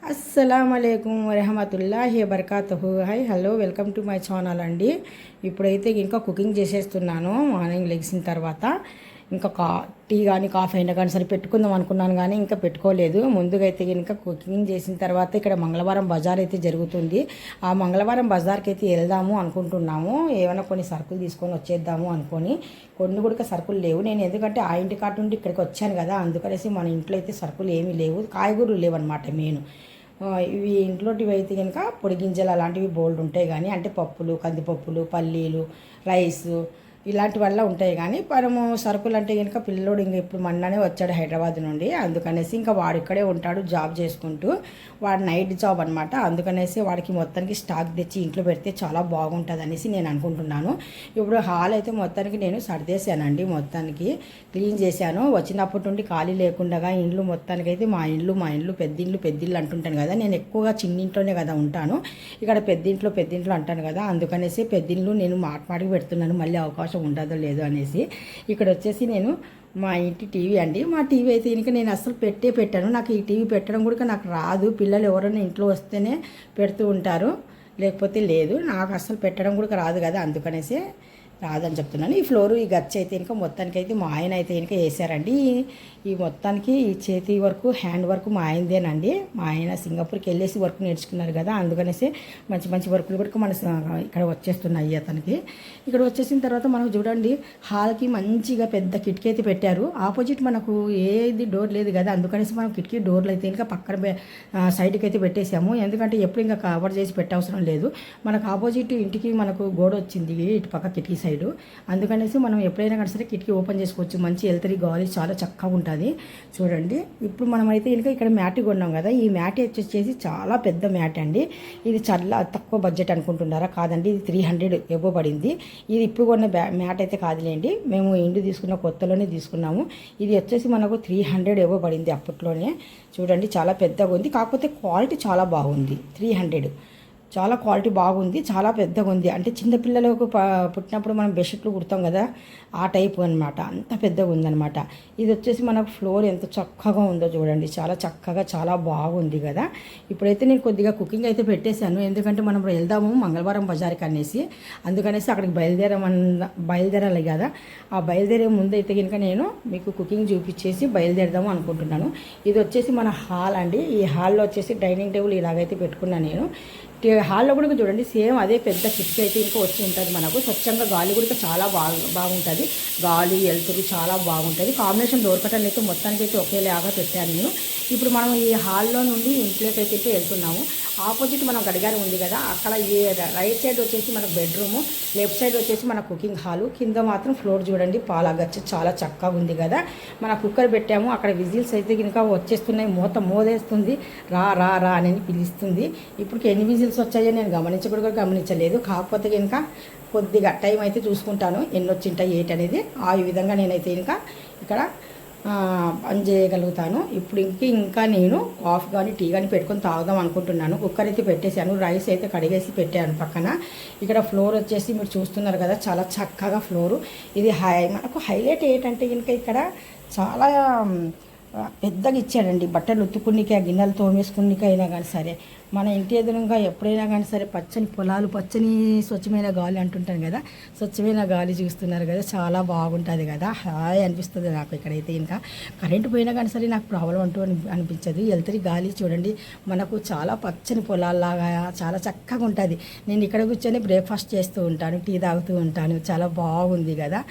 అస్సలాముఅలైకుం వరహమతుల్లాహి వబర్కాతుహు. Hi hello, welcome to my channel అండి. ఇప్పుడైతే ఇంకా కుకింగ్ చేసేస్తున్నాను. మార్నింగ్ లెగిసిన తర్వాత ఇంకా టీ కానీ కాఫీ అయినా కానీ సరే పెట్టుకుందాం అనుకున్నాను, కానీ ఇంకా పెట్టుకోలేదు. ముందుగా అయితే ఇంకా కుకింగ్ చేసిన తర్వాత ఇక్కడ మంగళవారం బజార్ అయితే జరుగుతుంది. ఆ మంగళవారం బజార్కి అయితే వెళ్దాము అనుకుంటున్నాము. ఏమైనా కొన్ని సరుకులు తీసుకొని వచ్చేద్దాము అనుకొని. కొన్ని కూడా సరుకులు లేవు. నేను ఎందుకంటే ఆ ఇంటి కాటు నుండి ఇక్కడికి వచ్చాను కదా, అందుకనేసి మన ఇంట్లో అయితే సరుకులు ఏమీ లేవు. కాయగూరలు లేవన్నమాట మెయిన్. ఇవి ఇంట్లోటివి అయితే కనుక పొడి గింజలు అలాంటివి బోల్డ్ ఉంటాయి, కానీ అంటే పప్పులు, కందిపప్పులు, పల్లీలు, రైసు ఇలాంటి వల్ల ఉంటాయి. కానీ మనము సరుకులు అంటే కనుక పిల్లోడు ఇంక ఇప్పుడు మొన్ననే వచ్చాడు హైదరాబాద్ నుండి, అందుకనేసి ఇంకా వాడు ఇక్కడే ఉంటాడు జాబ్ చేసుకుంటూ. వాడు నైట్ జాబ్ అనమాట, అందుకనేసి వాడికి మొత్తానికి స్టాక్ తెచ్చి ఇంట్లో పెడితే చాలా బాగుంటుంది అనేసి నేను అనుకుంటున్నాను. ఇప్పుడు హాల్ అయితే మొత్తానికి నేను సర్దేశానండి, మొత్తానికి క్లీన్ చేశాను. వచ్చినప్పటి నుండి ఖాళీ లేకుండా ఇండ్లు మొత్తానికైతే మా ఇండ్లు పెద్దింట్లు అంటుంటాను కదా, నేను ఎక్కువగా చిన్నింట్లోనే కదా ఉంటాను. ఇక్కడ పెద్దింట్లో అంటాను కదా, అందుకనేసి పెద్దింట్లు నేను మాటికి పెడుతున్నాను, మళ్ళీ అవకాశం ఉండదో లేదో అనేసి. ఇక్కడ వచ్చేసి నేను మా ఇంటి టీవీ అండి. మా టీవీ అయితే ఇంకా నేను అసలు పెట్టాను. నాకు ఈ టీవీ పెట్టడం కూడా నాకు రాదు. పిల్లలు ఎవరైనా ఇంట్లో వస్తేనే పెడుతూ ఉంటారు, లేకపోతే లేదు. నాకు అసలు పెట్టడం కూడా రాదు కదా, అందుకనేసి రాదని చెప్తున్నాను. ఈ ఫ్లోరు ఈ గచ్చ అయితే ఇంకా మొత్తానికి అయితే మా ఆయన అయితే ఇంకా వేసారండి. ఈ మొత్తానికి ఈ చేతి వర్క్ హ్యాండ్ వర్క్ మా ఆయనదేనండి. మా ఆయన సింగపూర్కి వెళ్ళేసి వర్క్ నేర్చుకున్నారు కదా, అందుకనేసి మంచి వర్కులు కూడా మన ఇక్కడ వచ్చేస్తున్నాయి అతనికి. ఇక్కడ వచ్చేసిన తర్వాత మనకు చూడండి హాల్కి మంచిగా పెద్ద కిటికీ అయితే పెట్టారు. ఆపోజిట్ మనకు ఏది డోర్ లేదు కదా, అందుకనేసి మనం కిటికీ డోర్లు అయితే ఇంకా పక్కన సైడ్కి అయితే పెట్టేసాము. ఎందుకంటే ఎప్పుడు ఇంకా కవర్ చేసి పెట్టవసరం లేదు. మనకు ఆపోజిట్ ఇంటికి మనకు గోడ వచ్చింది ఇటు పక్క కిటికీ సైడ్, అందుకనేసి మనం ఎప్పుడైనా కానీ సరే కిటికీ ఓపెన్ చేసుకోవచ్చు. మంచి వెళ్తరి గాలి చాలా చక్కగా ఉంటుంది. చూడండి ఇప్పుడు మనం అయితే ఇంకా ఇక్కడ మ్యాట్ కొన్నాం కదా, ఈ మ్యాట్ వచ్చేసి చాలా పెద్ద మ్యాట్ అండి. ఇది చాలా తక్కువ బడ్జెట్ అనుకుంటున్నారా? కాదండి, ఇది 300 ఎబో పడింది. ఇది ఇప్పుడు కొన్న మ్యాట్ అయితే కాదులేండి, మేము ఇంటి తీసుకున్న కొత్తలోనే తీసుకున్నాము. ఇది వచ్చేసి మనకు 300 ఎబో పడింది అప్పట్లోనే. చూడండి చాలా పెద్దగా ఉంది, కాకపోతే క్వాలిటీ చాలా బాగుంది. 300 చాలా క్వాలిటీ బాగుంది, చాలా పెద్దగా ఉంది. అంటే చిన్నపిల్లలకు పుట్టినప్పుడు మనం బెడ్షీట్లు కుడతాం కదా, ఆ టైపు అనమాట, అంత పెద్దగా ఉందనమాట. ఇది వచ్చేసి మనకు ఫ్లోర్ ఎంత చక్కగా ఉందో చూడండి, చాలా చక్కగా చాలా బాగుంది కదా. ఇప్పుడైతే నేను కొద్దిగా కుకింగ్ అయితే పెట్టేశాను, ఎందుకంటే మనం వెళ్దాము మంగళవారం బజార్కి అనేసి, అందుకనేసి అక్కడికి బయలుదేరాలి కదా. ఆ బయలుదేరే ముందు అయితే కనుక నేను మీకు కుకింగ్ చూపించేసి బయలుదేరదాము అనుకుంటున్నాను. ఇది వచ్చేసి మన హాల్ అండి. ఈ హాల్లో వచ్చేసి డైనింగ్ టేబుల్ ఇలాగైతే పెట్టుకున్నాను నేను. హాల్లో కూడా చూడండి సేమ్ అదే పెద్ద కిటికీ అయితే ఇంకా వచ్చి ఉంటుంది మనకు. స్వచ్ఛంగా గాలి కూడా చాలా బాగుంటుంది. గాలి వెలుతురు చాలా బాగుంటుంది. కాంబినేషన్ దొరకటం అయితే మొత్తానికి అయితే ఒకేలాగా పెట్టాను నేను. ఇప్పుడు మనం ఈ హాల్లో నుండి ఇంట్లోకి అయితే వెళ్తున్నాము. ఆపోజిట్ మన గడిగారం ఉంది కదా, అక్కడ ఈ రైట్ సైడ్ వచ్చేసి మన బెడ్రూము, లెఫ్ట్ సైడ్ వచ్చేసి మన కుకింగ్ హాలు, కింద మాత్రం ఫ్లోర్ చూడండి పాలగచ్చ చాలా చక్కగా ఉంది కదా. మన కుక్కర్ పెట్టాము, అక్కడ విజిల్స్ అయితే కనుక వచ్చేస్తున్నాయి, మోదేస్తుంది, రా రా రా అని పిలుస్తుంది. ఇప్పుడు ఎన్ని విజిల్స్ వచ్చాయో నేను గమనించలేదు, కాకపోతే కనుక కొద్దిగా టైం అయితే చూసుకుంటాను ఎన్ని వచ్చింటాయి ఏంటి అనేది. ఆ విధంగా నేనైతే ఇంకా ఇక్కడ పని చేయగలుగుతాను. ఇప్పుడు ఇంకా నేను కాఫీ కానీ టీ కానీ పెట్టుకొని తాగుదాం అనుకుంటున్నాను. కుక్కర్ అయితే పెట్టేశాను, రైస్ అయితే కడిగేసి పెట్టాను పక్కన. ఇక్కడ ఫ్లోర్ వచ్చేసి మీరు చూస్తున్నారు కదా, చాలా చక్కగా ఫ్లోరు. ఇది మనకు హైలైట్ ఏంటంటే కనుక ఇక్కడ చాలా పెద్దగా ఇచ్చాడండి. బట్టలు ఉత్తుకునికే, గిన్నెలు తోమేసుకునికే అయినా కానీ సరే, మన ఇంటి ఎదురుగా ఎప్పుడైనా కానీ సరే పచ్చని పొలాలు, పచ్చని స్వచ్ఛమైన గాలి అంటుంటాను కదా, స్వచ్ఛమైన గాలి చూస్తున్నారు కదా, చాలా బాగుంటుంది కదా, హాయ్ అనిపిస్తుంది నాకు. ఇక్కడైతే ఇంకా కరెంటు పోయినా కానీ సరే నాకు ప్రాబ్లం అంటూ అనిపించదు. వెళ్తరి గాలి చూడండి, మనకు చాలా పచ్చని పొలాల్లాగా చాలా చక్కగా ఉంటుంది. నేను ఇక్కడ కూర్చొని బ్రేక్ఫాస్ట్ చేస్తూ ఉంటాను, టీ తాగుతూ ఉంటాను, చాలా బాగుంది కదా.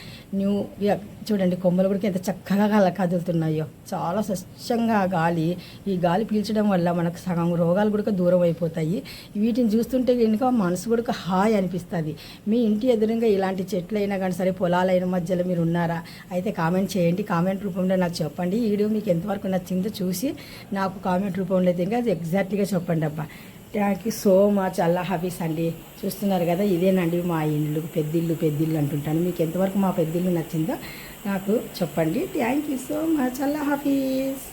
చూడండి కొమ్మలు కూడా ఎంత చక్కగా కదులుతున్నాయో, చాలా స్వచ్ఛంగా గాలి. ఈ గాలి పీల్చడం వల్ల మనకు సగం రోగాలు కూడా దూరం అయిపోతాయి. వీటిని చూస్తుంటే కనుక మనసు కూడా హాయ్ అనిపిస్తుంది. మీ ఇంటి ఎదురుగా ఇలాంటి చెట్లు అయినా కానీ సరే, పొలాలైన మధ్యలో మీరు ఉన్నారా? అయితే కామెంట్ చేయండి, కామెంట్ రూపంలో నాకు చెప్పండి. ఈ వీడియో మీకు ఎంతవరకు నచ్చిందో చూసి నాకు కామెంట్ రూపంలో అయితే ఇంకా ఎగ్జాక్ట్గా చెప్పండి అబ్బా. Thank you so much. అల్లా హాఫీస్ అండి. చూస్తున్నారు కదా, ఇదేనండి మా ఇల్లు, పెద్దిల్లు అంటుంటాను. మీకు ఎంతవరకు మా పెద్దిల్లు నచ్చిందో నాకు చెప్పండి. Thank you so much. అల్లా హాఫీస్.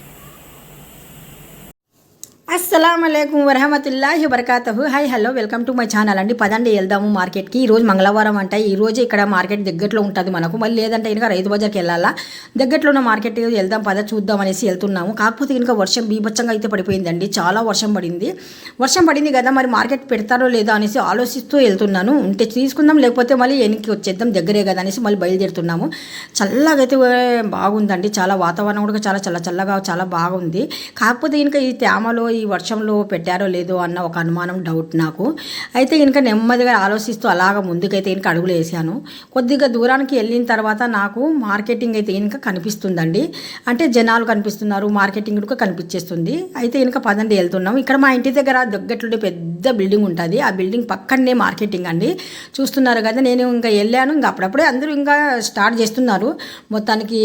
అస్సలాముఅలైకుం వరహమతుల్లాహి వబరకాతుహు. Hi hello welcome to my channel అండి. పదండి వెళ్దాము మార్కెట్కి. ఈరోజు మంగళవారం అంట. ఈరోజు ఇక్కడ మార్కెట్ దగ్గరలో ఉంటుంది మనకు. మళ్ళీ లేదంటే ఇంకా రైతు బజార్కి వెళ్ళాలా. దగ్గరలో ఉన్న మార్కెట్కి వెళ్దాం, పద చూద్దాం అనేసి వెళ్తున్నాము. కాకపోతే ఇంకా వర్షం బీభత్సంగా అయితే పడిపోయిందండి. చాలా వర్షం పడింది కదా, మరి మార్కెట్ పెడతారో లేదా అనేసి ఆలోచిస్తూ వెళ్తున్నాను. ఉంటే తీసుకుందాం, లేకపోతే మళ్ళీ వెనక్కి వచ్చేద్దాం, దగ్గరే కదా అనేసి మళ్ళీ బయలుదేరుతున్నాము. చల్లగా అయితే బాగుందండి. చాలా వాతావరణం కూడా చాలా చల్లగా చాలా బాగుంది. కాకపోతే ఇంకా ఈ తేమలో ఈ వర్షంలో పెట్టారో లేదో అన్న ఒక అనుమానం, డౌట్ నాకు. అయితే ఇంకా నెమ్మదిగా ఆలోచిస్తూ అలాగ ముందుకైతే ఇంకా అడుగులు వేసాను. కొద్దిగా దూరానికి వెళ్ళిన తర్వాత నాకు మార్కెటింగ్ అయితే ఇంకా కనిపిస్తుందండి. అంటే జనాలు కనిపిస్తున్నారు, మార్కెటింగ్ కూడా కనిపించేస్తుంది. అయితే ఇంకా పదండి వెళ్తున్నాం. ఇక్కడ మా ఇంటి దగ్గర దగ్గరలో పెద్ద బిల్డింగ్ ఉంటుంది. ఆ బిల్డింగ్ పక్కనే మార్కెటింగ్ అండి. చూస్తున్నారు కదా, నేను ఇంకా వెళ్ళాను. ఇంకా అప్పుడప్పుడే అందరూ ఇంకా స్టార్ట్ చేస్తున్నారు, మొత్తానికి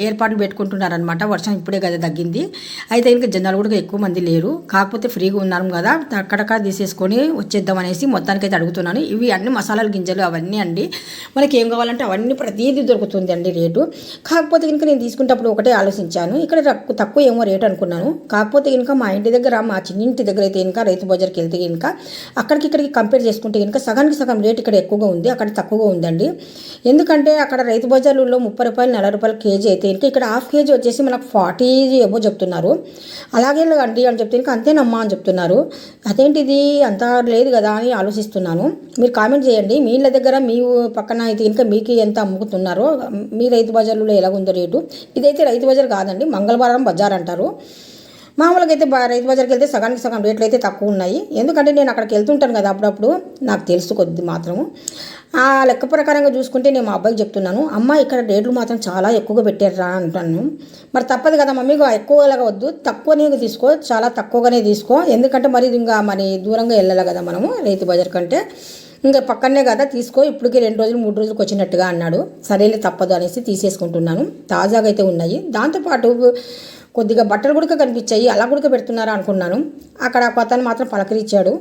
ఏర్పాట్లు పెట్టుకుంటున్నారు అనమాట. వర్షం ఇప్పుడే కదా తగ్గింది. అయితే ఇంకా జనాలు కూడా ఎక్కువ మంది లేరు. కాకపోతే ఫ్రీగా ఉన్నాం కదా, అక్కడక్కడ తీసేసుకొని వచ్చేద్దాం అనేసి మొత్తానికి అయితే అడుగుతున్నాను. ఇవి అన్ని మసాలాల గింజలు అవన్నీ అండి. మనకి ఏం కావాలంటే అవన్నీ ప్రతిదీ దొరుకుతుంది అండి రేటు. కాకపోతే కనుక నేను తీసుకునేటప్పుడు ఒకటే ఆలోచించాను, ఇక్కడ తక్కువ ఏమో రేటు అనుకున్నాను. కాకపోతే కనుక మా ఇంటి దగ్గర, మా చిన్నింటి దగ్గర అయితే కనుక రైతు బజార్కి వెళ్తే కనుక అక్కడికి ఇక్కడికి కంపేర్ చేసుకుంటే కనుక సగానికి సగం రేటు ఇక్కడ ఎక్కువగా ఉంది, అక్కడ తక్కువగా ఉందండి. ఎందుకంటే అక్కడ రైతు బజార్లలో 30 రూపాయలు 40 రూపాయలు కేజీ అయితే కనుక ఇక్కడ హాఫ్ కేజీ వచ్చేసి మనకు 40 ఏమో చెప్తున్నారు. అలాగే అండి అని చెప్తే ఇంకా అంతేనమ్మా అని చెప్తున్నారు. అదేంటిది అంత లేదు కదా అని ఆలోచిస్తున్నాను. మీరు కామెంట్ చేయండి, మీ ఇళ్ళ దగ్గర మీ పక్కన అయితే ఇంకా మీకు ఎంత అమ్ముతున్నారో, మీ రైతు బజార్లో ఎలాగుందో రేటు. ఇదైతే రైతు బజార్ కాదండి, మంగళవారం బజార్ అంటారు. మామూలుగా అయితే రైతు బజార్కి వెళ్తే సగానికి సగం రేట్లు అయితే తక్కువ ఉన్నాయి. ఎందుకంటే నేను అక్కడికి వెళ్తుంటాను కదా అప్పుడప్పుడు, నాకు తెలుసు కొద్ది మాత్రము. ఆ లెక్క ప్రకారంగా చూసుకుంటే నేను మా అబ్బాయికి చెప్తున్నాను, అమ్మ ఇక్కడ రేట్లు మాత్రం చాలా ఎక్కువగా పెట్టారా అంటాను. మరి తప్పదు కదా మమ్మీ, ఎక్కువలాగా వద్దు, తక్కువనే తీసుకో, చాలా తక్కువగానే తీసుకో. ఎందుకంటే మరి ఇంకా మరి దూరంగా వెళ్ళాలి కదా మనము రైతు బజార్ కంటే, ఇంకా పక్కనే కదా తీసుకో, ఇప్పటికి 2 రోజులు 3 రోజులకు వచ్చినట్టుగా అన్నాడు. సరేలే తప్పదు అనేసి తీసేసుకుంటున్నాను. తాజాగా అయితే ఉన్నాయి. దాంతోపాటు కొద్దిగా బట్టలు కూడా కనిపించాయి, అలా కూడా పెడుతున్నారా అనుకున్నాను. అక్కడ కొత్తను మాత్రం పలకరించాడు.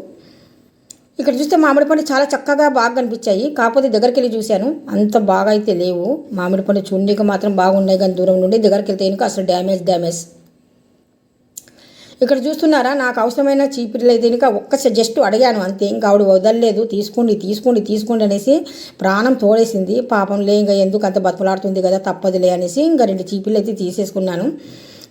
ఇక్కడ చూస్తే మామిడి పండు చాలా చక్కగా బాగా కనిపించాయి. కాకపోతే దగ్గరికి వెళ్ళి చూశాను, అంత బాగా అయితే లేవు. మామిడి పండు చూడడానికి మాత్రం బాగున్నాయి, కానీ దూరం నుండి దగ్గరికి వెళ్తే కనుక అసలు డ్యామేజ్. ఇక్కడ చూస్తున్నారా, నాకు అవసరమైన చీపిర్లు అయితే కనుక జస్ట్ అడిగాను అంతే. ఇంకా ఆవిడ వదలలేదు, తీసుకోండి అనేసి ప్రాణం తోడేసింది. పాపంలే ఇంకా ఎందుకు అంత బతులాడుతుంది కదా, తప్పదులే అనేసి ఇంకా 2 చీపిర్లు అయితే తీసేసుకున్నాను.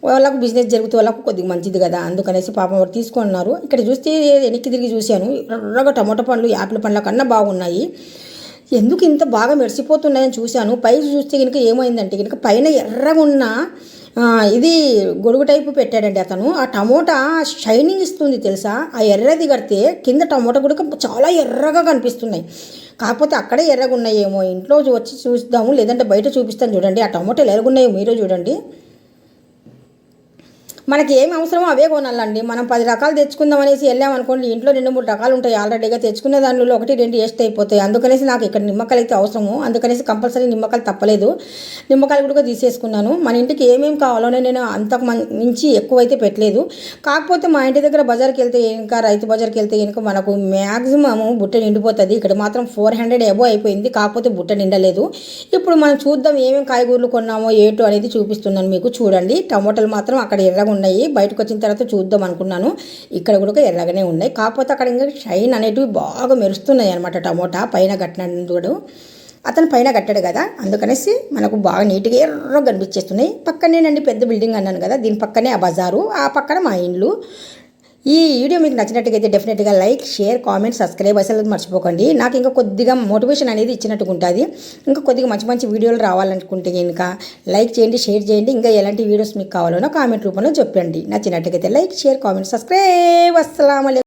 వాళ్ళకు బిజినెస్ జరుగుతూ వాళ్ళకు కొద్దిగా మంచిది కదా అందుకనేసి పాపం వారు తీసుకున్నారు. ఇక్కడ చూస్తే వెనక్కి తిరిగి చూశాను, ఎర్రగా టమాటో పండ్లు యాపిల్ పండ్ల కన్నా బాగున్నాయి. ఎందుకు ఇంత బాగా మెరిసిపోతున్నాయని చూశాను. పైకి చూస్తే కనుక ఏమైందంటే కనుక పైన ఎర్రగా ఉన్న ఇది గొడుగు టైపు పెట్టాడండి అతను. ఆ టమోటా షైనింగ్ ఇస్తుంది తెలుసా. ఆ ఎర్రది కడితే కింద టమోటా కూడా చాలా ఎర్రగా కనిపిస్తున్నాయి. కాకపోతే అక్కడే ఎర్రగా ఉన్నాయేమో, ఇంట్లో వచ్చి చూద్దాము, లేదంటే బయట చూపిస్తాను చూడండి. ఆ టమోటాలు ఎర్రగున్నాయో మీరే చూడండి. మనకి ఏమి అవసరమో అవే కొనాలండి. మనం 10 రకాలు తెచ్చుకుందాం అనేసి వెళ్ళామనుకోండి, ఇంట్లో 2-3 రకాలు ఉంటాయి ఆల్రెడీగా. తెచ్చుకునే దానిలో 1-2 వేస్ట్ అయిపోతాయి. అందుకనేసి నాకు ఇక్కడ నిమ్మకాయలు అయితే అవసరము, అందుకనేసి కంపల్సరీ నిమ్మకాయలు తప్పలేదు. నిమ్మకాయలు కూడా తీసేసుకున్నాను. మన ఇంటికి ఏమేమి కావాలోనే నేను అంతకు మించి ఎక్కువైతే పెట్టలేదు. కాకపోతే మా ఇంటి దగ్గర బజార్కి వెళ్తే ఇంకా రైతు బజార్కి వెళ్తే కనుక మనకు మ్యాక్సిమం బుట్ట నిండిపోతుంది. ఇక్కడ మాత్రం 400 ఎబో అయిపోయింది, కాకపోతే బుట్ట నిండలేదు. ఇప్పుడు మనం చూద్దాం ఏమేమి కాయగూరలు కొన్నామో ఏటో అనేది చూపిస్తున్నాను మీకు. చూడండి, టమోటాలు మాత్రం అక్కడ ఎర్రగా ఉన్నాయి. బయటకు వచ్చిన తర్వాత చూద్దాం అనుకున్నాను, ఇక్కడ కూడా ఎర్రగానే ఉన్నాయి. కాకపోతే అక్కడ ఇంకా షైన్ అనేటివి బాగా మెరుస్తున్నాయి అనమాట. టమోటా పైన కట్టినడు అతను పైన కట్టాడు కదా, అందుకనేసి మనకు బాగా నీట్గా ఎర్రగా కనిపించేస్తున్నాయి. పక్కనేనండి పెద్ద బిల్డింగ్ అన్నాను కదా, దీని పక్కనే ఆ బజారు, ఆ పక్కన మా ఇండ్లు. ఈ వీడియో మీకు నచ్చినట్టుగైతే డెఫినెట్గా లైక్, షేర్, కామెంట్, సబ్స్క్రైబ్ అసలు మర్చిపోకండి. నాకు ఇంకా కొద్దిగా మోటివేషన్ అనేది ఇచ్చినట్టుగా ఉంటుంది. ఇంకా కొద్దిగా మంచి వీడియోలు రావాలనుకుంటే ఇంకా లైక్ చేయండి, షేర్ చేయండి. ఇంకా ఎలాంటి వీడియోస్ మీకు కావాలనో కామెంట్ రూపంలో చెప్పండి. నచ్చినట్టుగైతే లైక్, షేర్, కామెంట్, సబ్స్క్రైబ్. అస్సలాము అలైకుం.